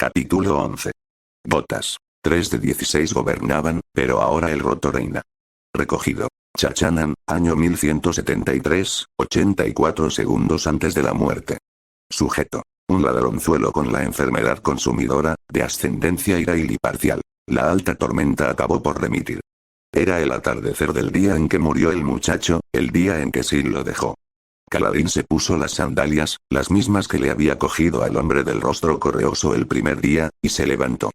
Capítulo 11. Botas. 3 de 16 gobernaban, pero ahora el roto reina. Recogido. Chachanan, año 1173, 84 segundos antes de la muerte. Sujeto. Un ladronzuelo con la enfermedad consumidora, de ascendencia irail y parcial. La alta tormenta acabó por remitir. Era el atardecer del día en que murió el muchacho, el día en que Sil lo dejó. Kaladin se puso las sandalias, las mismas que le había cogido al hombre del rostro correoso el primer día, y se levantó.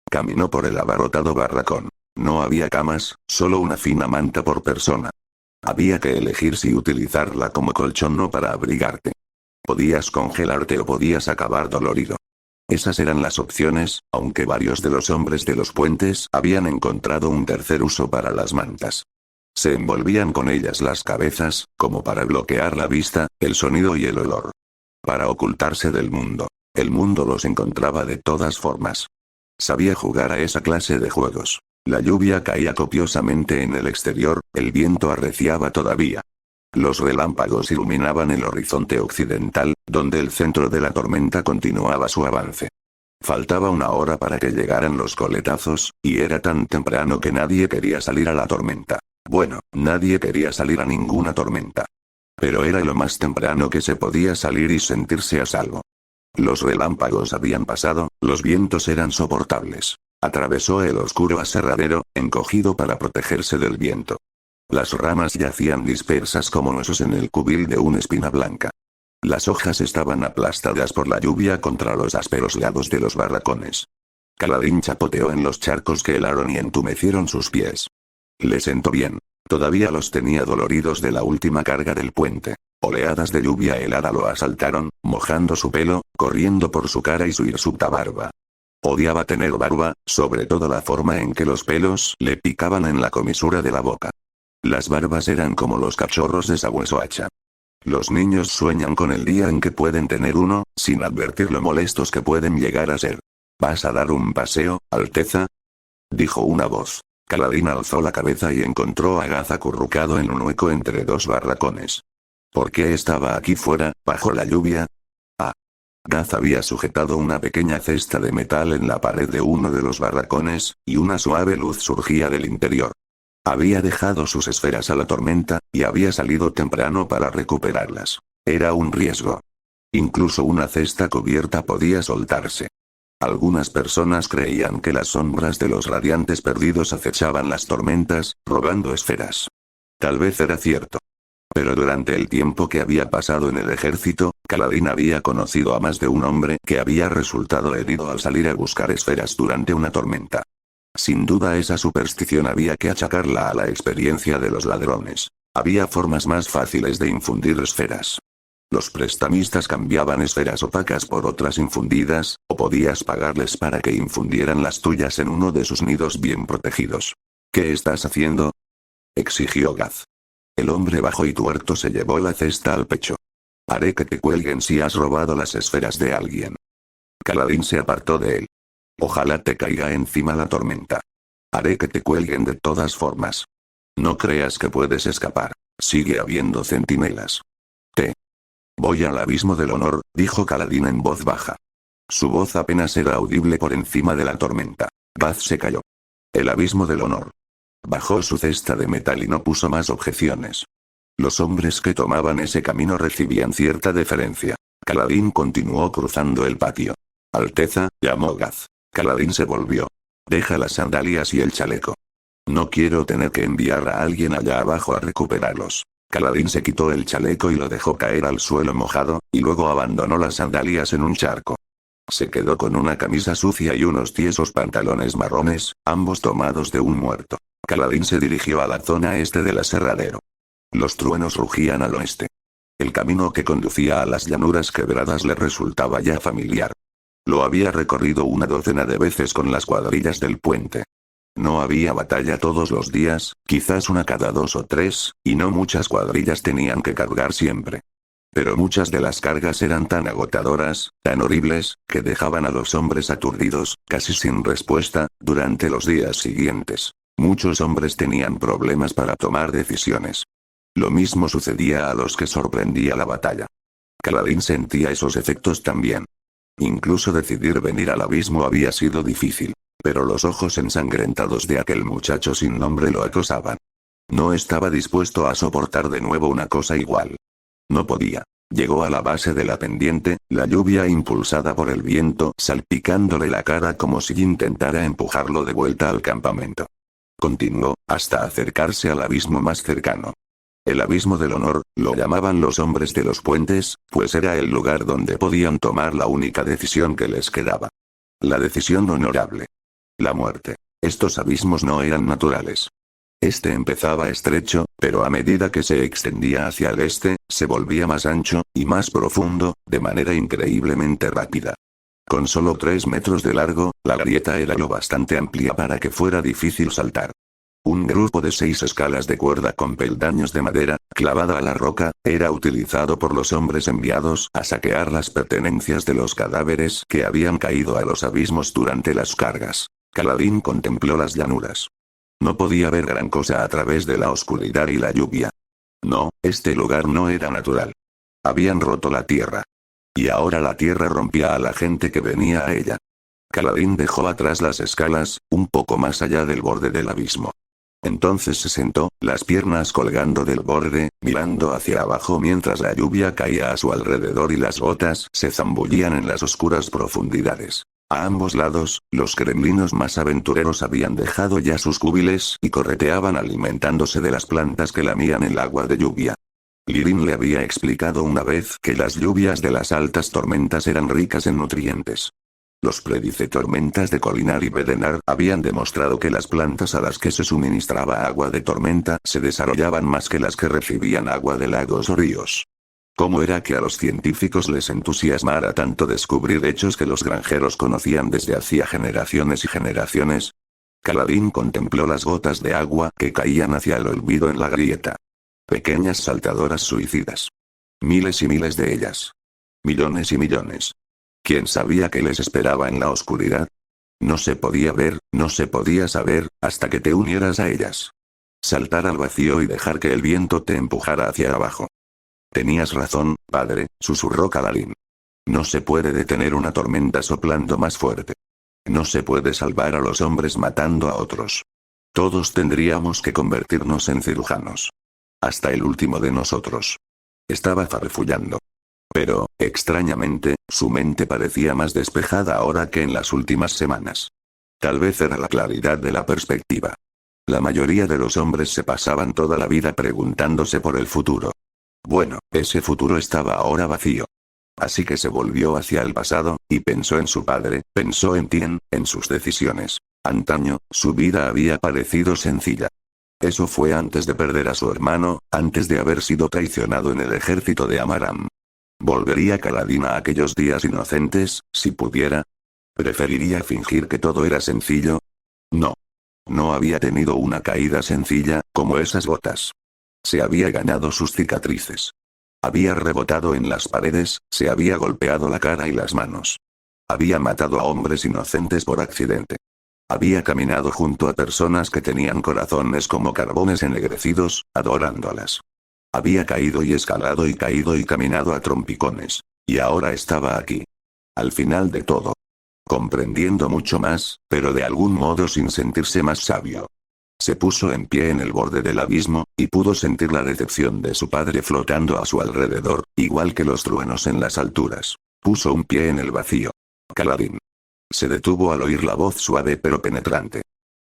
Caminó por el abarrotado barracón. No había camas, solo una fina manta por persona. Había que elegir si utilizarla como colchón o para abrigarte. Podías congelarte o podías acabar dolorido. Esas eran las opciones, aunque varios de los hombres de los puentes habían encontrado un tercer uso para las mantas. Se envolvían con ellas las cabezas, como para bloquear la vista, el sonido y el olor. Para ocultarse del mundo. El mundo los encontraba de todas formas. Sabía jugar a esa clase de juegos. La lluvia caía copiosamente en el exterior, el viento arreciaba todavía. Los relámpagos iluminaban el horizonte occidental, donde el centro de la tormenta continuaba su avance. Faltaba una hora para que llegaran los coletazos, y era tan temprano que nadie quería salir a la tormenta. Bueno, nadie quería salir a ninguna tormenta. Pero era lo más temprano que se podía salir y sentirse a salvo. Los relámpagos habían pasado, los vientos eran soportables. Atravesó el oscuro aserradero, encogido para protegerse del viento. Las ramas yacían dispersas como huesos en el cubil de una espina blanca. Las hojas estaban aplastadas por la lluvia contra los ásperos lados de los barracones. Kaladin chapoteó en los charcos que helaron y entumecieron sus pies. Le sentó bien. Todavía los tenía doloridos de la última carga del puente. Oleadas de lluvia helada lo asaltaron, mojando su pelo, corriendo por su cara y su hirsuta barba. Odiaba tener barba, sobre todo la forma en que los pelos le picaban en la comisura de la boca. Las barbas eran como los cachorros de Sabuesoacha. Los niños sueñan con el día en que pueden tener uno, sin advertir lo molestos que pueden llegar a ser. ¿Vas a dar un paseo, Alteza?, dijo una voz. Kaladin alzó la cabeza y encontró a Gaz acurrucado en un hueco entre dos barracones. ¿Por qué estaba aquí fuera, bajo la lluvia? Gaz había sujetado una pequeña cesta de metal en la pared de uno de los barracones, y una suave luz surgía del interior. Había dejado sus esferas a la tormenta, y había salido temprano para recuperarlas. Era un riesgo. Incluso una cesta cubierta podía soltarse. Algunas personas creían que las sombras de los radiantes perdidos acechaban las tormentas, robando esferas. Tal vez era cierto. Pero durante el tiempo que había pasado en el ejército, Kaladin había conocido a más de un hombre que había resultado herido al salir a buscar esferas durante una tormenta. Sin duda esa superstición había que achacarla a la experiencia de los ladrones. Había formas más fáciles de infundir esferas. Los prestamistas cambiaban esferas opacas por otras infundidas, o podías pagarles para que infundieran las tuyas en uno de sus nidos bien protegidos. ¿Qué estás haciendo?, exigió Gaz. El hombre bajo y tuerto se llevó la cesta al pecho. Haré que te cuelguen si has robado las esferas de alguien. Kaladin se apartó de él. Ojalá te caiga encima la tormenta. Haré que te cuelguen de todas formas. No creas que puedes escapar. Sigue habiendo centinelas. Voy al abismo del honor, dijo Kaladin en voz baja. Su voz apenas era audible por encima de la tormenta. Gaz se calló. El abismo del honor. Bajó su cesta de metal y no puso más objeciones. Los hombres que tomaban ese camino recibían cierta deferencia. Kaladin continuó cruzando el patio. Alteza, llamó Gaz. Kaladin se volvió. Deja las sandalias y el chaleco. No quiero tener que enviar a alguien allá abajo a recuperarlos. Kaladin se quitó el chaleco y lo dejó caer al suelo mojado, y luego abandonó las sandalias en un charco. Se quedó con una camisa sucia y unos tiesos pantalones marrones, ambos tomados de un muerto. Kaladin se dirigió a la zona este del aserradero. Los truenos rugían al oeste. El camino que conducía a las llanuras quebradas le resultaba ya familiar. Lo había recorrido una docena de veces con las cuadrillas del puente. No había batalla todos los días, quizás una cada 2 o 3, y no muchas cuadrillas tenían que cargar siempre. Pero muchas de las cargas eran tan agotadoras, tan horribles, que dejaban a los hombres aturdidos, casi sin respuesta, durante los días siguientes. Muchos hombres tenían problemas para tomar decisiones. Lo mismo sucedía a los que sorprendía la batalla. Kaladin sentía esos efectos también. Incluso decidir venir al abismo había sido difícil. Pero los ojos ensangrentados de aquel muchacho sin nombre lo acosaban. No estaba dispuesto a soportar de nuevo una cosa igual. No podía. Llegó a la base de la pendiente, la lluvia impulsada por el viento salpicándole la cara como si intentara empujarlo de vuelta al campamento. Continuó, hasta acercarse al abismo más cercano. El abismo del honor, lo llamaban los hombres de los puentes, pues era el lugar donde podían tomar la única decisión que les quedaba. La decisión honorable. La muerte. Estos abismos no eran naturales. Este empezaba estrecho, pero a medida que se extendía hacia el este, se volvía más ancho, y más profundo, de manera increíblemente rápida. Con solo 3 metros de largo, la grieta era lo bastante amplia para que fuera difícil saltar. Un grupo de 6 escalas de cuerda con peldaños de madera, clavada a la roca, era utilizado por los hombres enviados a saquear las pertenencias de los cadáveres que habían caído a los abismos durante las cargas. Kaladin contempló las llanuras. No podía ver gran cosa a través de la oscuridad y la lluvia. No, este lugar no era natural. Habían roto la tierra. Y ahora la tierra rompía a la gente que venía a ella. Kaladin dejó atrás las escalas, un poco más allá del borde del abismo. Entonces se sentó, las piernas colgando del borde, mirando hacia abajo mientras la lluvia caía a su alrededor y las gotas se zambullían en las oscuras profundidades. A ambos lados, los gremlinos más aventureros habían dejado ya sus cubiles y correteaban alimentándose de las plantas que lamían el agua de lluvia. Lirin le había explicado una vez que las lluvias de las altas tormentas eran ricas en nutrientes. Los tormentas de Colinar y Bedenar habían demostrado que las plantas a las que se suministraba agua de tormenta se desarrollaban más que las que recibían agua de lagos o ríos. ¿Cómo era que a los científicos les entusiasmara tanto descubrir hechos que los granjeros conocían desde hacía generaciones y generaciones? Kaladin contempló las gotas de agua que caían hacia el olvido en la grieta. Pequeñas saltadoras suicidas. Miles y miles de ellas. Millones y millones. ¿Quién sabía qué les esperaba en la oscuridad? No se podía ver, no se podía saber, hasta que te unieras a ellas. Saltar al vacío y dejar que el viento te empujara hacia abajo. Tenías razón, padre, susurró Kaladin. No se puede detener una tormenta soplando más fuerte. No se puede salvar a los hombres matando a otros. Todos tendríamos que convertirnos en cirujanos. Hasta el último de nosotros. Estaba farfullando. Pero, extrañamente, su mente parecía más despejada ahora que en las últimas semanas. Tal vez era la claridad de la perspectiva. La mayoría de los hombres se pasaban toda la vida preguntándose por el futuro. Bueno, ese futuro estaba ahora vacío. Así que se volvió hacia el pasado, y pensó en su padre, pensó en Tien, en sus decisiones. Antaño, su vida había parecido sencilla. Eso fue antes de perder a su hermano, antes de haber sido traicionado en el ejército de Amaram. ¿Volvería Kaladin a aquellos días inocentes, si pudiera? ¿Preferiría fingir que todo era sencillo? No. No había tenido una caída sencilla, como esas botas. Se había ganado sus cicatrices. Había rebotado en las paredes, se había golpeado la cara y las manos. Había matado a hombres inocentes por accidente. Había caminado junto a personas que tenían corazones como carbones ennegrecidos, adorándolas. Había caído y escalado y caído y caminado a trompicones. Y ahora estaba aquí. Al final de todo. Comprendiendo mucho más, pero de algún modo sin sentirse más sabio. Se puso en pie en el borde del abismo, y pudo sentir la decepción de su padre flotando a su alrededor, igual que los truenos en las alturas. Puso un pie en el vacío. Kaladin. Se detuvo al oír la voz suave pero penetrante.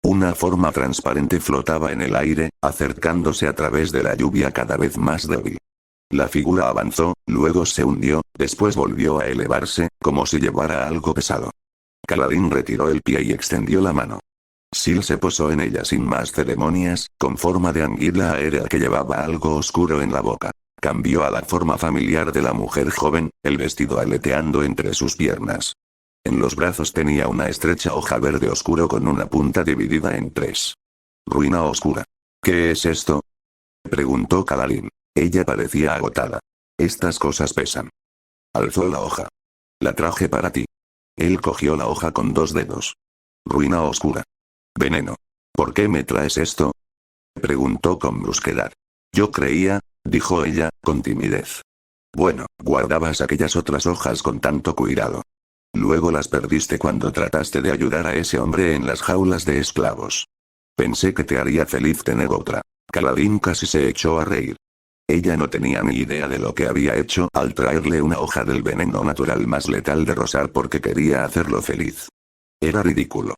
Una forma transparente flotaba en el aire, acercándose a través de la lluvia cada vez más débil. La figura avanzó, luego se hundió, después volvió a elevarse, como si llevara algo pesado. Kaladin retiró el pie y extendió la mano. Sil se posó en ella sin más ceremonias, con forma de anguila aérea que llevaba algo oscuro en la boca. Cambió a la forma familiar de la mujer joven, el vestido aleteando entre sus piernas. En los brazos tenía una estrecha hoja verde oscuro con una punta dividida en 3. Ruina oscura. ¿Qué es esto? Preguntó Kaladin. Ella parecía agotada. Estas cosas pesan. Alzó la hoja. La traje para ti. Él cogió la hoja con 2 dedos. Ruina oscura. Veneno. ¿Por qué me traes esto? Preguntó con brusquedad. Yo creía, dijo ella, con timidez. Bueno, guardabas aquellas otras hojas con tanto cuidado. Luego las perdiste cuando trataste de ayudar a ese hombre en las jaulas de esclavos. Pensé que te haría feliz tener otra. Kaladin casi se echó a reír. Ella no tenía ni idea de lo que había hecho al traerle una hoja del veneno natural más letal de Rosar porque quería hacerlo feliz. Era ridículo.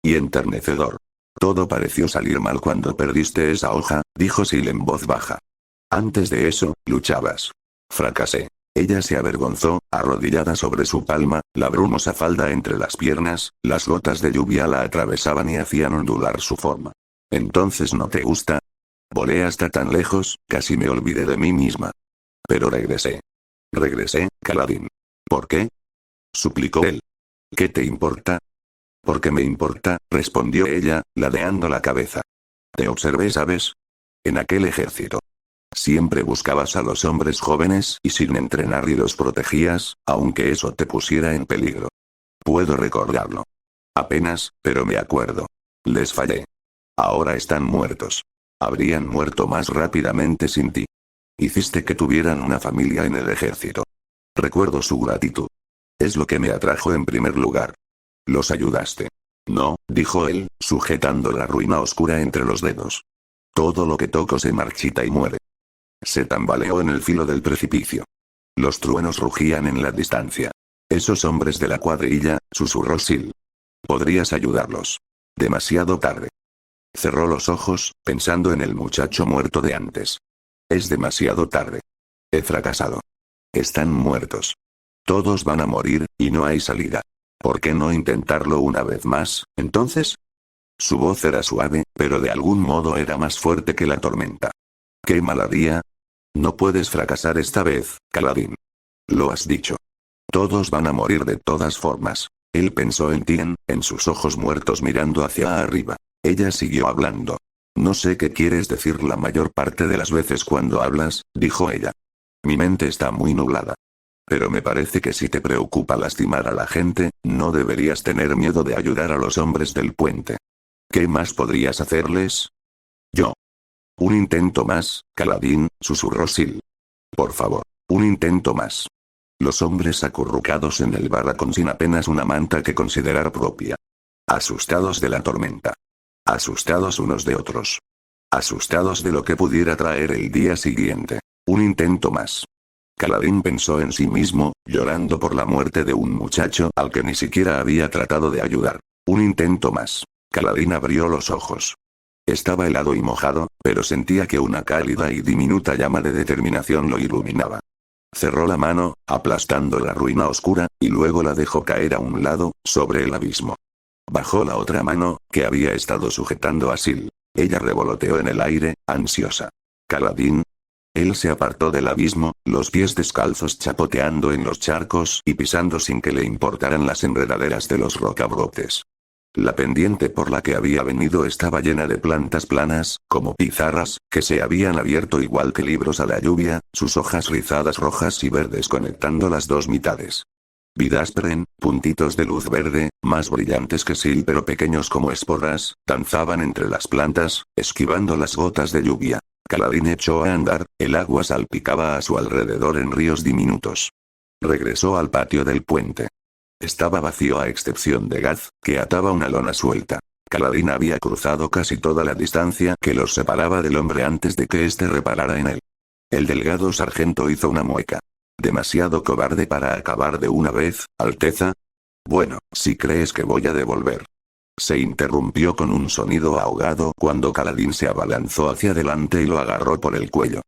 Y enternecedor. Todo pareció salir mal cuando perdiste esa hoja, dijo Sil en voz baja. Antes de eso, luchabas. Fracasé. Ella se avergonzó, arrodillada sobre su palma, la brumosa falda entre las piernas, las gotas de lluvia la atravesaban y hacían ondular su forma. ¿Entonces no te gusta? Volé hasta tan lejos, casi me olvidé de mí misma. Pero regresé. Regresé, Kaladin. ¿Por qué? Suplicó él. ¿Qué te importa? Porque me importa, respondió ella, ladeando la cabeza. Te observé, ¿sabes? En aquel ejército. Siempre buscabas a los hombres jóvenes y sin entrenar y los protegías, aunque eso te pusiera en peligro. Puedo recordarlo. Apenas, pero me acuerdo. Les fallé. Ahora están muertos. Habrían muerto más rápidamente sin ti. Hiciste que tuvieran una familia en el ejército. Recuerdo su gratitud. Es lo que me atrajo en primer lugar. Los ayudaste. No, dijo él, sujetando la ruina oscura entre los dedos. Todo lo que toco se marchita y muere. Se tambaleó en el filo del precipicio. Los truenos rugían en la distancia. Esos hombres de la cuadrilla, susurró Sil. Podrías ayudarlos. Demasiado tarde. Cerró los ojos, pensando en el muchacho muerto de antes. Es demasiado tarde. He fracasado. Están muertos. Todos van a morir, y no hay salida. ¿Por qué no intentarlo una vez más, entonces? Su voz era suave, pero de algún modo era más fuerte que la tormenta. ¿Qué mal haría? No puedes fracasar esta vez, Kaladin. Lo has dicho. Todos van a morir de todas formas. Él pensó en Tien, en sus ojos muertos mirando hacia arriba. Ella siguió hablando. No sé qué quieres decir la mayor parte de las veces cuando hablas, dijo ella. Mi mente está muy nublada. Pero me parece que si te preocupa lastimar a la gente, no deberías tener miedo de ayudar a los hombres del puente. ¿Qué más podrías hacerles? Yo. Un intento más, Kaladin, susurró Sil. Por favor, un intento más. Los hombres acurrucados en el barracón sin apenas una manta que considerar propia. Asustados de la tormenta. Asustados unos de otros. Asustados de lo que pudiera traer el día siguiente. Un intento más. Kaladin pensó en sí mismo, llorando por la muerte de un muchacho al que ni siquiera había tratado de ayudar. Un intento más. Kaladin abrió los ojos. Estaba helado y mojado, pero sentía que una cálida y diminuta llama de determinación lo iluminaba. Cerró la mano, aplastando la ruina oscura, y luego la dejó caer a un lado, sobre el abismo. Bajó la otra mano, que había estado sujetando a Sil. Ella revoloteó en el aire, ansiosa. Kaladin. Él se apartó del abismo, los pies descalzos chapoteando en los charcos y pisando sin que le importaran las enredaderas de los rocabrotes. La pendiente por la que había venido estaba llena de plantas planas, como pizarras, que se habían abierto igual que libros a la lluvia, sus hojas rizadas rojas y verdes conectando las dos mitades. Vidaspren, puntitos de luz verde, más brillantes que Sil pero pequeños como esporas, danzaban entre las plantas, esquivando las gotas de lluvia. Kaladin echó a andar, el agua salpicaba a su alrededor en ríos diminutos. Regresó al patio del puente. Estaba vacío a excepción de Gaz, que ataba una lona suelta. Kaladin había cruzado casi toda la distancia que los separaba del hombre antes de que éste reparara en él. El delgado sargento hizo una mueca. ¿Demasiado cobarde para acabar de una vez, Alteza? Bueno, si crees que voy a devolver. Se interrumpió con un sonido ahogado cuando Kaladin se abalanzó hacia adelante y lo agarró por el cuello.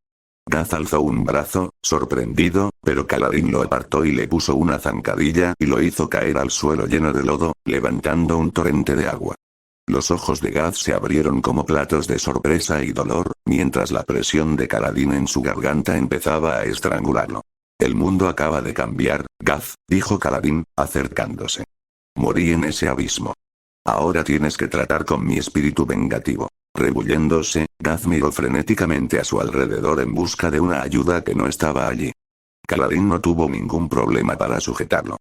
Gaz alzó un brazo, sorprendido, pero Kaladin lo apartó y le puso una zancadilla y lo hizo caer al suelo lleno de lodo, levantando un torrente de agua. Los ojos de Gaz se abrieron como platos de sorpresa y dolor, mientras la presión de Kaladin en su garganta empezaba a estrangularlo. El mundo acaba de cambiar, Gaz, dijo Kaladin, acercándose. Morí en ese abismo. Ahora tienes que tratar con mi espíritu vengativo. Rebulléndose, Gaz miró frenéticamente a su alrededor en busca de una ayuda que no estaba allí. Kaladin no tuvo ningún problema para sujetarlo.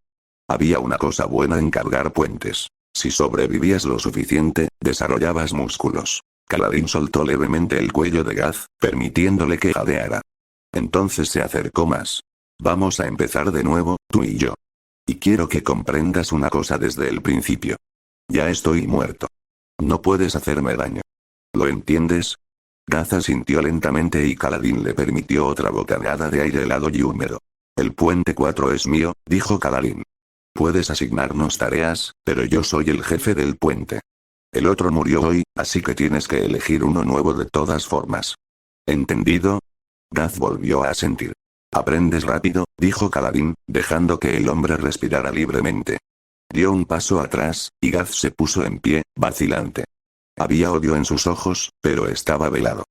Había una cosa buena en cargar puentes. Si sobrevivías lo suficiente, desarrollabas músculos. Kaladin soltó levemente el cuello de Gaz, permitiéndole que jadeara. Entonces se acercó más. Vamos a empezar de nuevo, tú y yo. Y quiero que comprendas una cosa desde el principio. Ya estoy muerto. No puedes hacerme daño. ¿Lo entiendes? Gaz asintió lentamente y Kaladin le permitió otra bocanada de aire helado y húmedo. El puente 4 es mío, dijo Kaladin. Puedes asignarnos tareas, pero yo soy el jefe del puente. El otro murió hoy, así que tienes que elegir uno nuevo de todas formas. ¿Entendido? Gaz volvió a asentir. Aprendes rápido, dijo Kaladin, dejando que el hombre respirara libremente. Dio un paso atrás, y Gaz se puso en pie, vacilante. Había odio en sus ojos, pero estaba velado.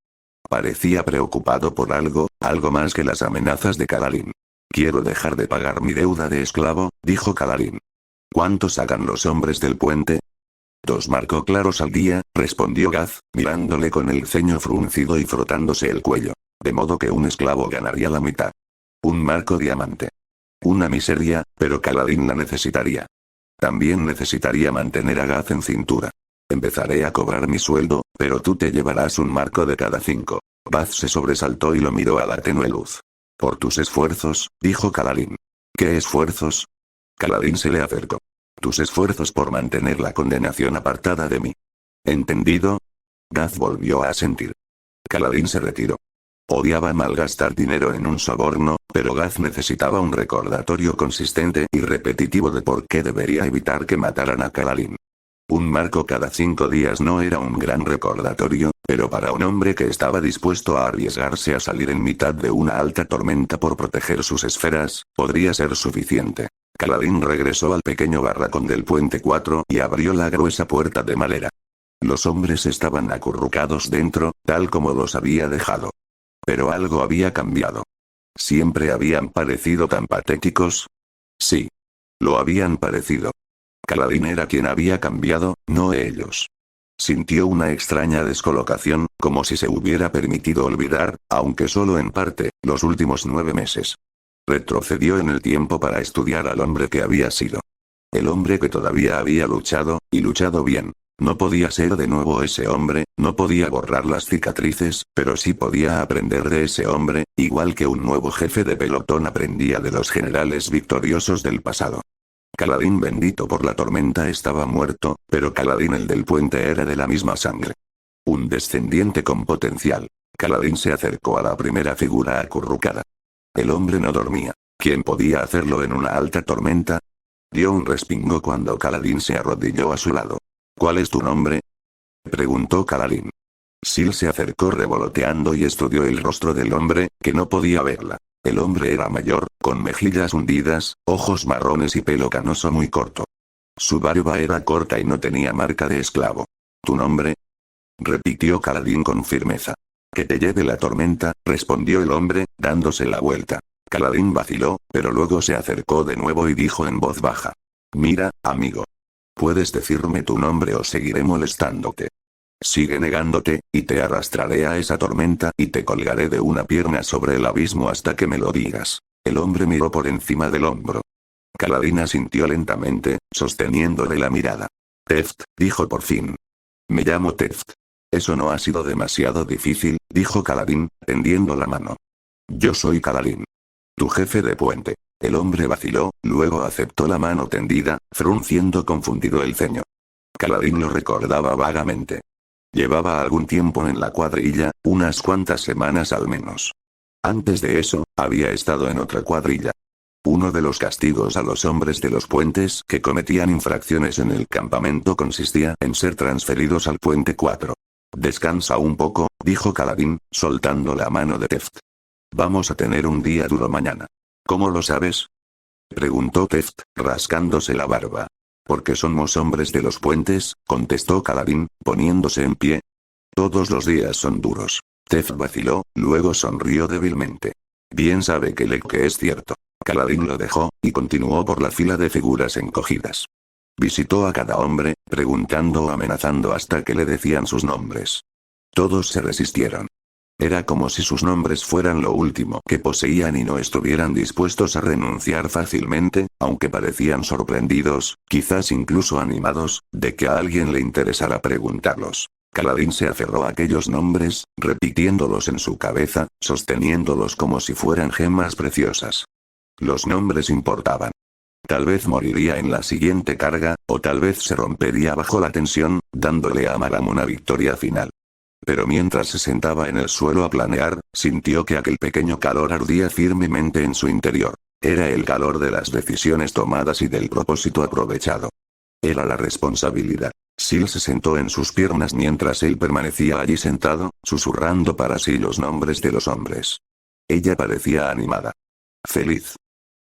Parecía preocupado por algo más que las amenazas de Kaladin. Quiero dejar de pagar mi deuda de esclavo, dijo Kaladin. ¿Cuánto sacan los hombres del puente? 2 marcos claros al día, respondió Gaz, mirándole con el ceño fruncido y frotándose el cuello. De modo que un esclavo ganaría la mitad. 1 marco diamante. Una miseria, pero Kaladin la necesitaría. También necesitaría mantener a Gaz en cintura. Empezaré a cobrar mi sueldo, pero tú te llevarás 1 marco de cada 5. Gaz se sobresaltó y lo miró a la tenue luz. Por tus esfuerzos, dijo Kaladin. ¿Qué esfuerzos? Kaladin se le acercó. Tus esfuerzos por mantener la condenación apartada de mí. ¿Entendido? Gaz volvió a asentir. Kaladin se retiró. Odiaba malgastar dinero en un soborno, pero Gaz necesitaba un recordatorio consistente y repetitivo de por qué debería evitar que mataran a Kaladin. 1 marco cada 5 días no era un gran recordatorio, pero para un hombre que estaba dispuesto a arriesgarse a salir en mitad de una alta tormenta por proteger sus esferas, podría ser suficiente. Kaladin regresó al pequeño barracón del puente 4 y abrió la gruesa puerta de madera. Los hombres estaban acurrucados dentro, tal como los había dejado. Pero algo había cambiado. ¿Siempre habían parecido tan patéticos? Sí. Lo habían parecido. Kaladin era quien había cambiado, no ellos. Sintió una extraña descolocación, como si se hubiera permitido olvidar, aunque solo en parte, los últimos 9 meses. Retrocedió en el tiempo para estudiar al hombre que había sido. El hombre que todavía había luchado, y luchado bien. No podía ser de nuevo ese hombre, no podía borrar las cicatrices, pero sí podía aprender de ese hombre, igual que un nuevo jefe de pelotón aprendía de los generales victoriosos del pasado. Kaladin bendito por la tormenta estaba muerto, pero Kaladin el del puente era de la misma sangre. Un descendiente con potencial. Kaladin se acercó a la primera figura acurrucada. El hombre no dormía. ¿Quién podía hacerlo en una alta tormenta? Dio un respingo cuando Kaladin se arrodilló a su lado. ¿Cuál es tu nombre? Preguntó Kaladin. Sil se acercó revoloteando y estudió el rostro del hombre, que no podía verla. El hombre era mayor, con mejillas hundidas, ojos marrones y pelo canoso muy corto. Su barba era corta y no tenía marca de esclavo. ¿Tu nombre? Repitió Kaladin con firmeza. Que te lleve la tormenta, respondió el hombre, dándose la vuelta. Kaladin vaciló, pero luego se acercó de nuevo y dijo en voz baja. Mira, amigo. Puedes decirme tu nombre o seguiré molestándote. Sigue negándote, y te arrastraré a esa tormenta y te colgaré de una pierna sobre el abismo hasta que me lo digas. El hombre miró por encima del hombro. Kaladin asintió lentamente, sosteniéndole la mirada. Teft, dijo por fin. Me llamo Teft. Eso no ha sido demasiado difícil, dijo Kaladin, tendiendo la mano. Yo soy Kaladin. Tu jefe de puente. El hombre vaciló, luego aceptó la mano tendida, frunciendo confundido el ceño. Kaladin lo recordaba vagamente. Llevaba algún tiempo en la cuadrilla, unas cuantas semanas al menos. Antes de eso, había estado en otra cuadrilla. Uno de los castigos a los hombres de los puentes que cometían infracciones en el campamento consistía en ser transferidos al puente 4. Descansa un poco, dijo Kaladin, soltando la mano de Teft. Vamos a tener un día duro mañana. ¿Cómo lo sabes? Preguntó Teft, rascándose la barba. Porque somos hombres de los puentes, contestó Kaladin, poniéndose en pie. Todos los días son duros. Teft vaciló, luego sonrió débilmente. Bien sabe que es cierto. Kaladin lo dejó, y continuó por la fila de figuras encogidas. Visitó a cada hombre, preguntando o amenazando hasta que le decían sus nombres. Todos se resistieron. Era como si sus nombres fueran lo último que poseían y no estuvieran dispuestos a renunciar fácilmente, aunque parecían sorprendidos, quizás incluso animados, de que a alguien le interesara preguntarlos. Kaladin se aferró a aquellos nombres, repitiéndolos en su cabeza, sosteniéndolos como si fueran gemas preciosas. Los nombres importaban. Tal vez moriría en la siguiente carga, o tal vez se rompería bajo la tensión, dándole a Maram una victoria final. Pero mientras se sentaba en el suelo a planear, sintió que aquel pequeño calor ardía firmemente en su interior. Era el calor de las decisiones tomadas y del propósito aprovechado. Era la responsabilidad. Sil se sentó en sus piernas mientras él permanecía allí sentado, susurrando para sí los nombres de los hombres. Ella parecía animada. Feliz.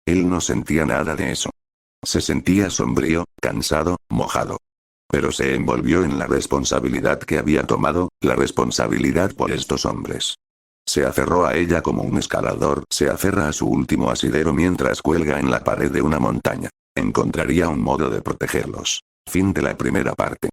Él no sentía nada de eso. Se sentía sombrío, cansado, mojado. Pero se envolvió en la responsabilidad que había tomado, la responsabilidad por estos hombres. Se aferró a ella como un escalador se aferra a su último asidero mientras cuelga en la pared de una montaña. Encontraría un modo de protegerlos. Fin de la primera parte.